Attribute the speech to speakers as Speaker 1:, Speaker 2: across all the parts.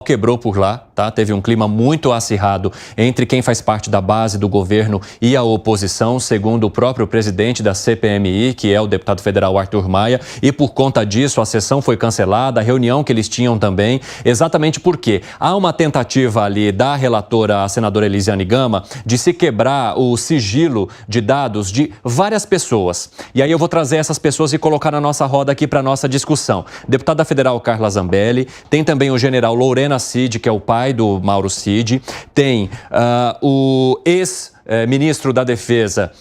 Speaker 1: quebrou por lá, tá? Teve um clima muito acirrado entre quem faz parte da base do governo e a oposição, segundo o próprio presidente da CPMI, que é o deputado federal Arthur Maia, e por conta disso a sessão foi cancelada, a reunião que eles tinham também, exatamente porque há uma tentativa ali da relatora, a senadora Elisiane Gama, de se quebrar o sigilo de dados de várias pessoas. E aí eu vou trazer essas pessoas e colocar na nossa roda aqui para nossa discussão. Deputada federal Carla Zambelli, tem também o general Lorena Cid, que é o pai do Mauro Cid, tem o ex-ministro da Defesa,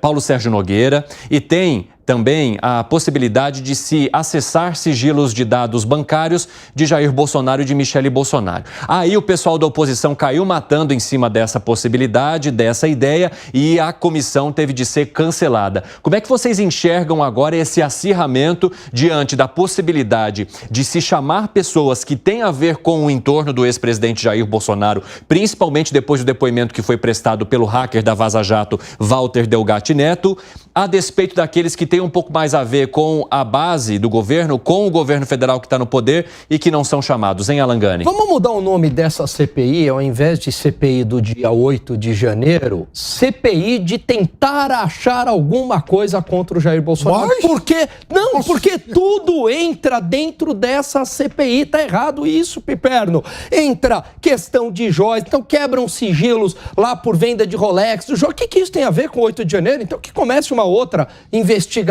Speaker 1: Paulo Sérgio Nogueira, e tem também a possibilidade de se acessar sigilos de dados bancários de Jair Bolsonaro e de Michele Bolsonaro. Aí o pessoal da oposição caiu matando em cima dessa possibilidade, dessa ideia, e a comissão teve de ser cancelada. Como é que vocês enxergam agora esse acirramento diante da possibilidade de se chamar pessoas que têm a ver com o entorno do ex-presidente Jair Bolsonaro, principalmente depois do depoimento que foi prestado pelo hacker da Vaza Jato, Walter Delgatti Neto, a despeito daqueles que tem um pouco mais a ver com a base do governo, com o governo federal que está no poder e que não são chamados, hein, Alangani?
Speaker 2: Vamos mudar o nome dessa CPI, ao invés de CPI do dia 8 de janeiro, CPI de tentar achar alguma coisa contra o Jair Bolsonaro.
Speaker 3: Mas...
Speaker 2: Por quê? Não, porque tudo entra dentro dessa CPI, tá errado isso, Piperno. Entra questão de joias, então quebram sigilos lá por venda de Rolex. O que isso tem a ver com o 8 de janeiro? Então que comece uma outra investigação.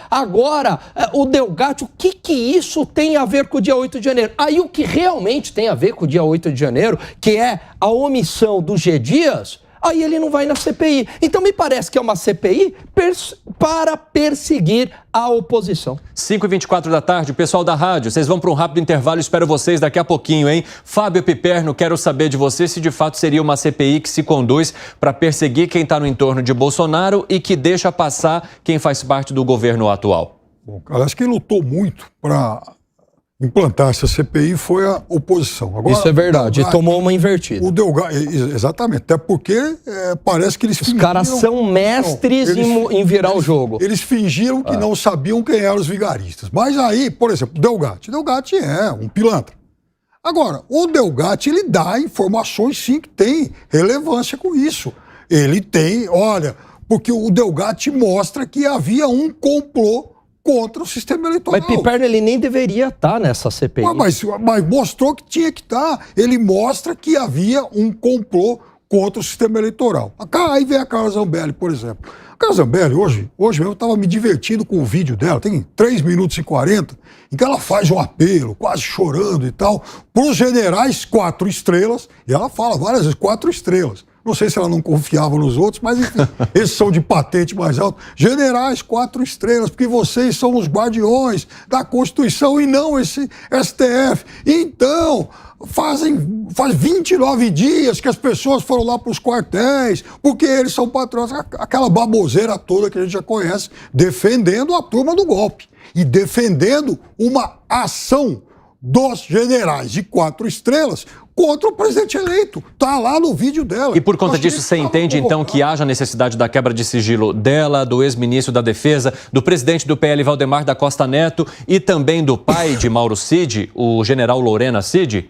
Speaker 2: Agora, o Delgatti, o que isso tem a ver com o dia 8 de janeiro? Aí o que realmente tem a ver com o dia 8 de janeiro, que é a omissão do G. Dias, aí ele não vai na CPI. Então me parece que é uma CPI para perseguir a oposição.
Speaker 1: 5h24 da tarde, pessoal da rádio, vocês vão para um rápido intervalo, espero vocês daqui a pouquinho, hein? Fábio Piperno, quero saber de você se de fato seria uma CPI que se conduz para perseguir quem está no entorno de Bolsonaro e que deixa passar quem faz parte do governo atual.
Speaker 3: Bom, cara, acho que quem lutou muito para implantar essa CPI foi a oposição. Agora,
Speaker 2: isso é verdade, tomou uma invertida.
Speaker 3: O Delgatti, exatamente, até porque parece que eles
Speaker 2: fingiram... Os caras são mestres em virar o jogo.
Speaker 3: Eles fingiram que não sabiam quem eram os vigaristas. Mas aí, por exemplo, Delgatti é um pilantra. Agora, o Delgatti, ele dá informações sim que tem relevância com isso. Ele tem, olha, porque o Delgatti mostra que havia um complô contra o sistema eleitoral.
Speaker 2: Mas Piperno, ele nem deveria estar nessa CPI.
Speaker 3: Mas mostrou que tinha que estar. Ele mostra que havia um complô contra o sistema eleitoral. Aí vem a Carla Zambelli, por exemplo. A Carla Zambelli, hoje eu estava me divertindo com o vídeo dela, tem 3 minutos e 40, em que ela faz um apelo, quase chorando e tal, para os generais 4 estrelas, e ela fala várias vezes 4 estrelas. Não sei se ela não confiava nos outros, mas enfim, esses são de patente mais alta. Generais 4 estrelas, porque vocês são os guardiões da Constituição e não esse STF. Então, faz 29 dias que as pessoas foram lá para os quartéis, porque eles são patrões, aquela baboseira toda que a gente já conhece, defendendo a turma do golpe e defendendo uma ação dos generais de 4 estrelas contra o presidente eleito. Tá lá no vídeo dela.
Speaker 1: E por conta disso, você entende, então, que haja necessidade da quebra de sigilo dela, do ex-ministro da Defesa, do presidente do PL, Valdemar da Costa Neto, e também do pai de Mauro Cid, o general Lorena Cid?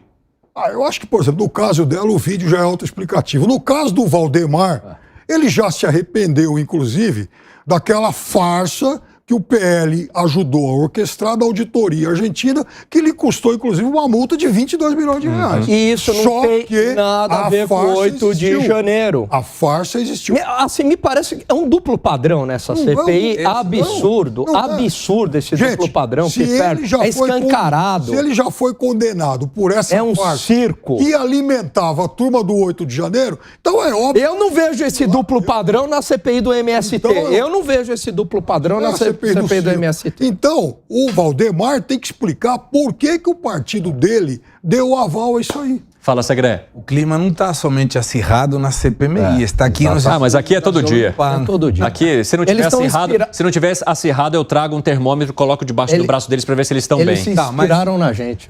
Speaker 3: Eu acho que, por exemplo, no caso dela, o vídeo já é autoexplicativo. No caso do Valdemar, ele já se arrependeu, inclusive, daquela farsa que o PL ajudou a orquestrar da auditoria argentina, que lhe custou, inclusive, uma multa de 22 milhões de reais.
Speaker 2: E isso não tem nada a ver com 8 de janeiro.
Speaker 3: A farsa existiu.
Speaker 2: Assim, me parece que é um duplo padrão nessa CPI. Absurdo. Absurdo esse duplo padrão. É escancarado.
Speaker 3: Se ele já foi condenado por essa farsa
Speaker 2: circo
Speaker 3: que alimentava a turma do 8 de janeiro, então é óbvio.
Speaker 2: Eu não vejo esse duplo padrão na CPI do MST. Então, eu não vejo esse duplo padrão na CPI do MST.
Speaker 3: Então, o Valdemar tem que explicar por que o partido dele deu aval a isso aí.
Speaker 1: Fala, Segré.
Speaker 4: O clima não está somente acirrado na CPMI, está aqui...
Speaker 1: mas aqui é todo dia.
Speaker 2: É todo dia.
Speaker 1: Aqui, se não tivesse acirrado, eu trago um termômetro, coloco debaixo do braço deles para ver se eles estão bem.
Speaker 2: Eles se inspiraram na gente.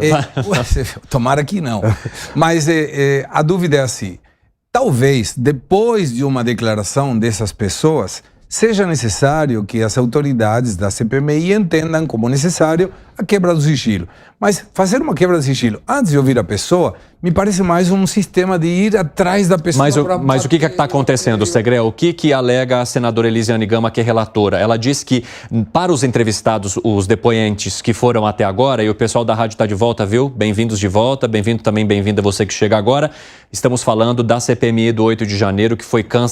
Speaker 4: Tomara que não. Mas a dúvida é assim, talvez, depois de uma declaração dessas pessoas, seja necessário que as autoridades da CPMI entendam como necessário a quebra do sigilo. Mas fazer uma quebra de sigilo antes de ouvir a pessoa, me parece mais um sistema de ir atrás da pessoa.
Speaker 1: Mas o que está acontecendo, Segré? O que alega a senadora Elisiane Gama, que é relatora? Ela diz que para os entrevistados, os depoentes que foram até agora, e o pessoal da rádio está de volta, viu? Bem-vindos de volta, bem-vinda você que chega agora. Estamos falando da CPMI do 8 de janeiro, que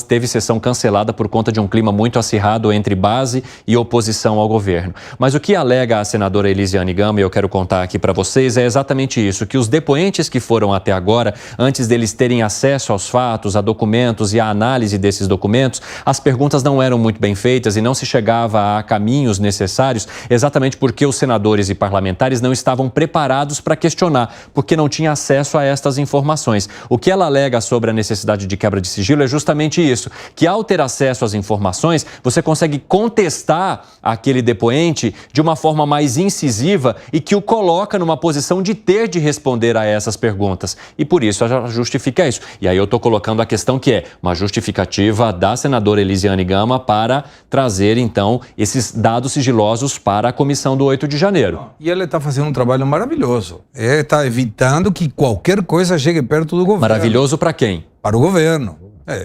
Speaker 1: teve sessão cancelada por conta de um clima muito acirrado entre base e oposição ao governo. Mas o que alega a senadora Elisiane Gama, e eu quero contar aqui para vocês, é exatamente isso, que os depoentes que foram até agora, antes deles terem acesso aos fatos, a documentos e a análise desses documentos, as perguntas não eram muito bem feitas e não se chegava a caminhos necessários, exatamente porque os senadores e parlamentares não estavam preparados para questionar, porque não tinham acesso a estas informações. O que ela alega sobre a necessidade de quebra de sigilo é justamente isso, que ao ter acesso às informações, você consegue contestar aquele depoente de uma forma mais incisiva e que o coloca numa posição de ter de responder a essas perguntas. E por isso ela justifica isso. E aí eu estou colocando a questão que é uma justificativa da senadora Elisiane Gama para trazer, então, esses dados sigilosos para a comissão do 8 de janeiro.
Speaker 4: E ela está fazendo um trabalho maravilhoso. Está evitando que qualquer coisa chegue perto do governo.
Speaker 1: Maravilhoso para quem?
Speaker 4: Para o governo.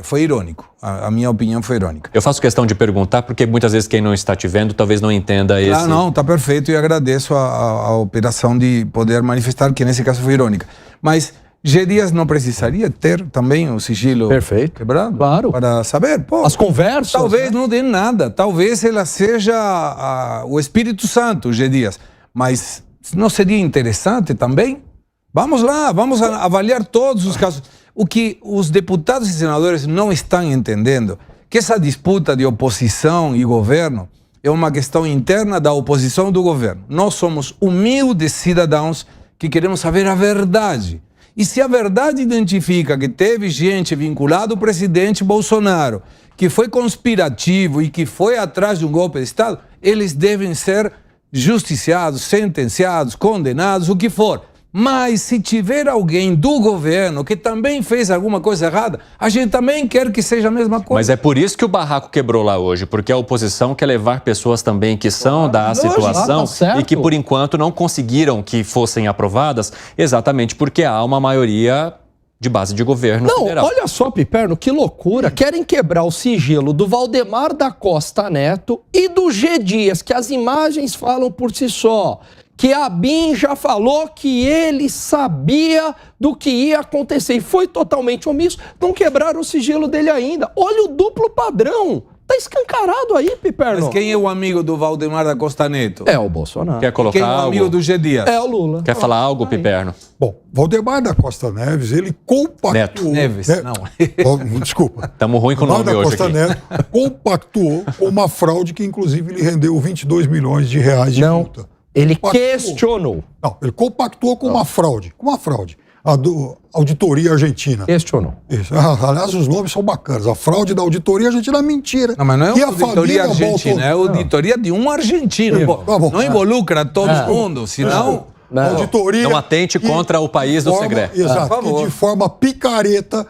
Speaker 4: Foi irônico. A minha opinião foi irônica.
Speaker 1: Eu faço questão de perguntar porque muitas vezes quem não está te vendo talvez não entenda esse...
Speaker 4: Ah, não, está perfeito e agradeço a operação de poder manifestar que nesse caso foi irônica. Mas G. Dias não precisaria ter também o sigilo quebrado?
Speaker 2: Claro.
Speaker 4: Para saber,
Speaker 2: as conversas.
Speaker 4: Talvez não dê nada, talvez ela seja o Espírito Santo, G. Dias. Mas não seria interessante também? Vamos lá, vamos avaliar todos os casos. O que os deputados e senadores não estão entendendo, que essa disputa de oposição e governo é uma questão interna da oposição do governo. Nós somos humildes cidadãos que queremos saber a verdade. E se a verdade identifica que teve gente vinculada ao presidente Bolsonaro, que foi conspirativo e que foi atrás de um golpe de Estado, eles devem ser justiciados, sentenciados, condenados, o que for. Mas se tiver alguém do governo que também fez alguma coisa errada, a gente também quer que seja a mesma coisa.
Speaker 1: Mas é por isso que o barraco quebrou lá hoje, porque a oposição quer levar pessoas também que são da situação e que por enquanto não conseguiram que fossem aprovadas, exatamente porque há uma maioria de base de governo federal.
Speaker 2: Olha só, Piperno, que loucura. Querem quebrar o sigilo do Valdemar da Costa Neto e do G. Dias, que as imagens falam por si só. Que a BIM já falou que ele sabia do que ia acontecer e foi totalmente omisso, não quebraram o sigilo dele ainda. Olha o duplo padrão. Tá escancarado aí, Piperno.
Speaker 4: Mas quem é o amigo do Valdemar da Costa Neto?
Speaker 2: É o Bolsonaro.
Speaker 1: Quer colocar
Speaker 4: Quem é o amigo do G. Dias?
Speaker 2: É o Lula.
Speaker 1: Quer falar algo, Piperno?
Speaker 3: Bom, Valdemar da Costa Neves, ele compactuou...
Speaker 1: Neto.
Speaker 4: Neves, não.
Speaker 3: Desculpa.
Speaker 1: Estamos ruim com o nome hoje aqui.
Speaker 3: Neto compactuou com uma fraude que, inclusive, lhe rendeu 22 milhões de reais de multa.
Speaker 2: Ele questionou.
Speaker 3: Não, ele compactuou com uma fraude. Com uma fraude. A do Auditoria Argentina.
Speaker 2: Questionou.
Speaker 3: Isso. Aliás, os nomes são bacanas. A fraude da Auditoria Argentina é mentira.
Speaker 4: Não, mas não é
Speaker 3: e
Speaker 4: a Auditoria Argentina, é a Auditoria de um argentino. Não involucra todo mundo, senão...
Speaker 3: Auditoria...
Speaker 1: Não atente contra o país do segredo.
Speaker 3: Exato. Que de forma picareta...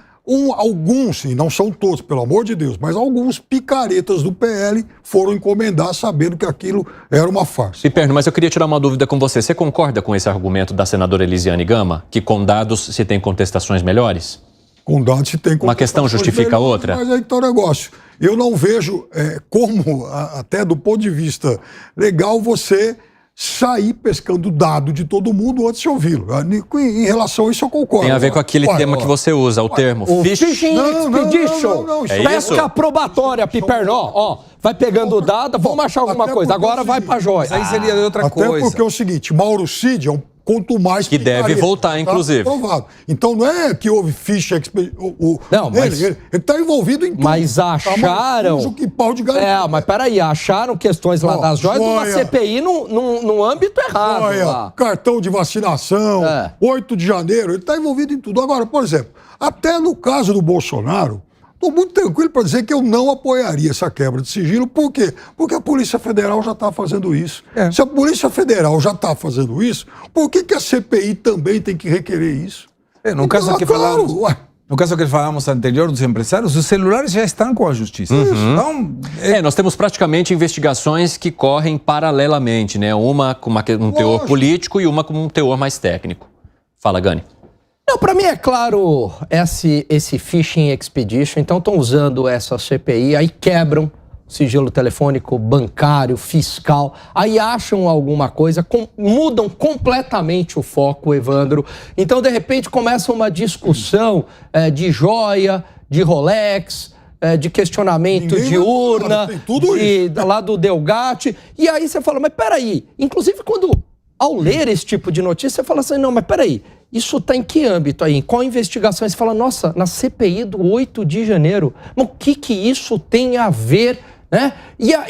Speaker 3: alguns, e não são todos, pelo amor de Deus, mas alguns picaretas do PL foram encomendar sabendo que aquilo era uma farsa.
Speaker 1: Piperno, mas eu queria tirar uma dúvida com você. Você concorda com esse argumento da senadora Elisiane Gama, que com dados se tem contestações melhores?
Speaker 3: Com dados se tem contestações
Speaker 1: uma questão justifica a outra?
Speaker 3: Mas aí está o negócio. Eu não vejo como, até do ponto de vista legal, você sair pescando dado de todo mundo antes de ouvi-lo. Em relação a isso, eu concordo.
Speaker 1: Tem a ver com aquele tema que você usa, o termo
Speaker 2: Fishing Expedition. Pesca probatória, Piperno. Ó, vai pegando o dado, vamos achar alguma coisa. Agora vai pra joia.
Speaker 4: Aí seria outra coisa.
Speaker 3: Até porque é o seguinte, Mauro Cid é um quanto mais
Speaker 1: que deve voltar, inclusive.
Speaker 3: Provado. Então não é que houve ficha
Speaker 2: não, mas
Speaker 3: ele está envolvido em tudo.
Speaker 2: Mas acharam.
Speaker 3: Que pau de galinha.
Speaker 2: Mas peraí, acharam questões lá das joias de uma CPI no âmbito errado. Lá.
Speaker 3: Cartão de vacinação, 8 de janeiro, ele está envolvido em tudo. Agora, por exemplo, até no caso do Bolsonaro, estou muito tranquilo para dizer que eu não apoiaria essa quebra de sigilo. Por quê? Porque a Polícia Federal já está fazendo isso. Se a Polícia Federal já está fazendo isso, por que a CPI também tem que requerer isso?
Speaker 4: No caso aqui No caso que falamos anterior dos empresários, os celulares já estão com a justiça. Então,
Speaker 1: nós temos praticamente investigações que correm paralelamente, né? Uma com um teor político e uma com um teor mais técnico. Fala, Gani.
Speaker 2: Não, para mim é claro esse phishing expedition. Então estão usando essa CPI, aí quebram sigilo telefônico, bancário, fiscal, aí acham alguma coisa, mudam completamente o foco, Evandro. Então, de repente, começa uma discussão de joia, de Rolex, de questionamento de urna, lá do Delgatti. E aí você fala, mas peraí, inclusive ao ler esse tipo de notícia, você fala assim, não, mas peraí, isso está em que âmbito aí? Em qual investigação? Você fala, nossa, na CPI do 8 de janeiro, mas o que isso tem a ver? Né?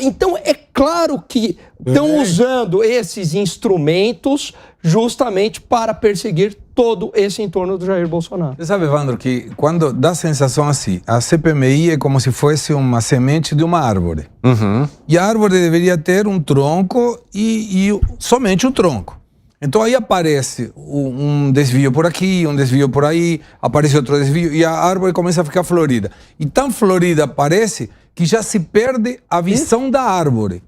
Speaker 2: Então, é claro que estão usando esses instrumentos justamente para perseguir todo esse entorno do Jair Bolsonaro.
Speaker 4: Você sabe, Evandro, que quando dá a sensação assim, a CPMI é como se fosse uma semente de uma árvore. E a árvore deveria ter um tronco e somente um tronco. Então aí aparece um desvio por aqui, um desvio por aí, aparece outro desvio e a árvore começa a ficar florida. E tão florida parece que já se perde a visão da árvore.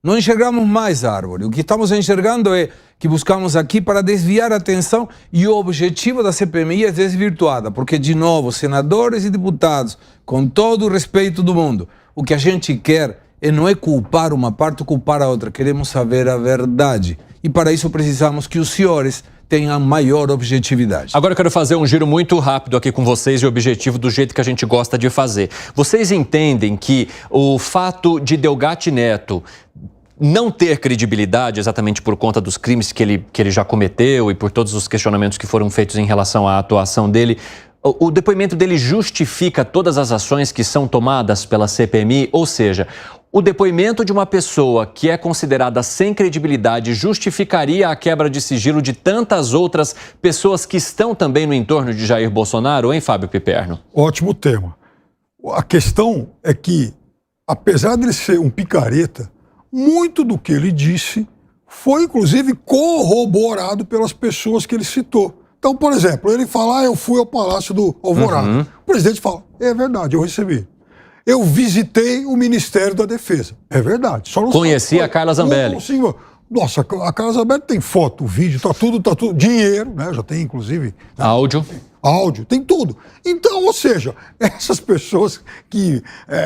Speaker 4: Não enxergamos mais a árvore. O que estamos enxergando é que buscamos aqui para desviar a atenção e o objetivo da CPMI é desvirtuada, porque, de novo, senadores e deputados, com todo o respeito do mundo, o que a gente quer não é culpar uma parte ou culpar a outra, queremos saber a verdade. E para isso precisamos que os senhores tenham maior objetividade.
Speaker 1: Agora eu quero fazer um giro muito rápido aqui com vocês e objetivo do jeito que a gente gosta de fazer. Vocês entendem que o fato de Delgatti Neto não ter credibilidade exatamente por conta dos crimes que ele já cometeu e por todos os questionamentos que foram feitos em relação à atuação dele, o depoimento dele justifica todas as ações que são tomadas pela CPMI? Ou seja, o depoimento de uma pessoa que é considerada sem credibilidade justificaria a quebra de sigilo de tantas outras pessoas que estão também no entorno de Jair Bolsonaro, hein, Fábio Piperno?
Speaker 3: Ótimo tema. A questão é que, apesar de ele ser um picareta, muito do que ele disse foi, inclusive, corroborado pelas pessoas que ele citou. Então, por exemplo, ele fala, eu fui ao Palácio do Alvorada. O presidente fala, é verdade, eu recebi. Eu visitei o Ministério da Defesa. É verdade. Só não
Speaker 1: conheci a Carla Zambelli.
Speaker 3: Nossa, a Carla Zambelli tem foto, vídeo, tá tudo. Dinheiro, né? Já tem, inclusive. Áudio, tem tudo. Então, ou seja, essas pessoas que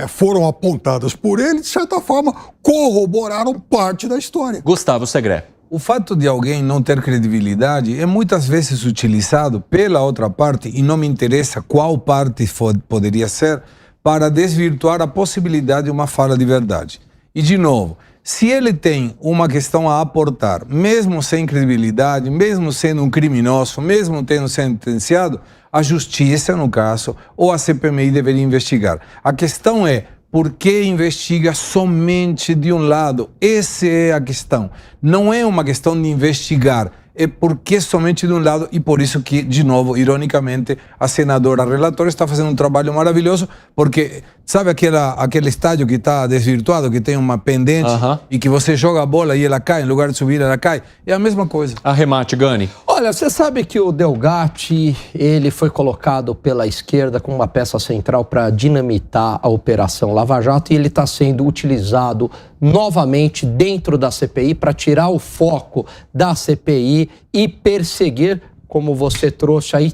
Speaker 3: foram apontadas por ele, de certa forma, corroboraram parte da história.
Speaker 1: Gustavo Segré.
Speaker 4: O fato de alguém não ter credibilidade é muitas vezes utilizado pela outra parte, e não me interessa qual parte poderia ser, para desvirtuar a possibilidade de uma fala de verdade. E, de novo, se ele tem uma questão a aportar, mesmo sem credibilidade, mesmo sendo um criminoso, mesmo tendo sentenciado, a justiça, no caso, ou a CPMI deveria investigar. A questão é, por que investiga somente de um lado? Essa é a questão. Não é uma questão de investigar, é porque somente de um lado, e por isso que, de novo, ironicamente, a senadora relatora está fazendo um trabalho maravilhoso, porque sabe aquele estádio que está desvirtuado, que tem uma pendente e que você joga a bola e ela cai, em lugar de subir ela cai? É a mesma coisa.
Speaker 1: Arremate, Gani.
Speaker 2: Olha, você sabe que o Delgatti, ele foi colocado pela esquerda como uma peça central para dinamitar a Operação Lava Jato, e ele está sendo utilizado novamente dentro da CPI para tirar o foco da CPI e perseguir, como você trouxe aí,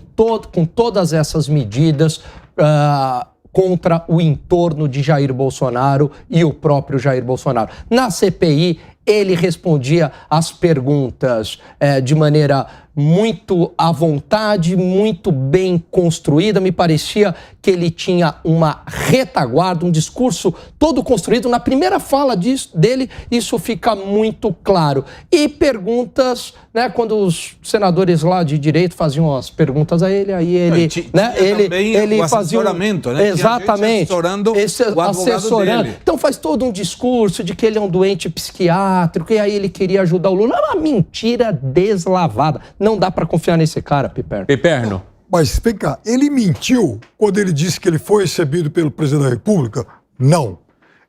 Speaker 2: com todas essas medidas contra o entorno de Jair Bolsonaro e o próprio Jair Bolsonaro. Na CPI, ele respondia às perguntas de maneira muito à vontade, muito bem construída. Me parecia que ele tinha uma retaguarda, um discurso todo construído. Na primeira fala dele, isso fica muito claro. E perguntas, né, quando os senadores lá de direito faziam as perguntas a ele, aí ele, ele fazia
Speaker 4: assessoramento, né?
Speaker 2: Exatamente. Assessorando. Então faz todo um discurso de que ele é um doente psiquiátrico e aí ele queria ajudar o Lula. É uma mentira deslavada. Não dá para confiar nesse cara, Piperno.
Speaker 1: Piperno.
Speaker 3: Mas vem cá, ele mentiu quando ele disse que ele foi recebido pelo presidente da República? Não.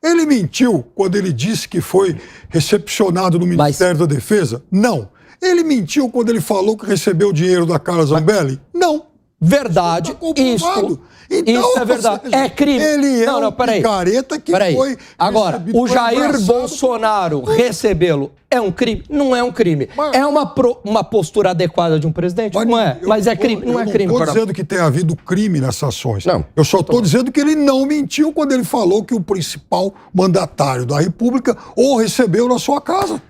Speaker 3: Ele mentiu quando ele disse que foi recepcionado no Ministério da Defesa? Não. Ele mentiu quando ele falou que recebeu o dinheiro da Carla Zambelli? Não.
Speaker 2: Verdade,
Speaker 3: Isso tá comprovado.
Speaker 2: isso é verdade.
Speaker 3: Ou seja,
Speaker 2: É crime.
Speaker 3: Ele é um
Speaker 2: peraí.
Speaker 3: picareta que foi...
Speaker 2: Agora,
Speaker 3: recebido,
Speaker 2: o
Speaker 3: foi
Speaker 2: Jair
Speaker 3: abraçado.
Speaker 2: Bolsonaro recebê-lo é um crime? Não é um crime. É uma postura adequada de um presidente? Não é. Mas é crime? Não é crime.
Speaker 3: Eu não estou dizendo que tenha havido crime nessas ações.
Speaker 2: Não.
Speaker 3: Eu só estou dizendo que ele não mentiu quando ele falou que o principal mandatário da República o recebeu na sua casa.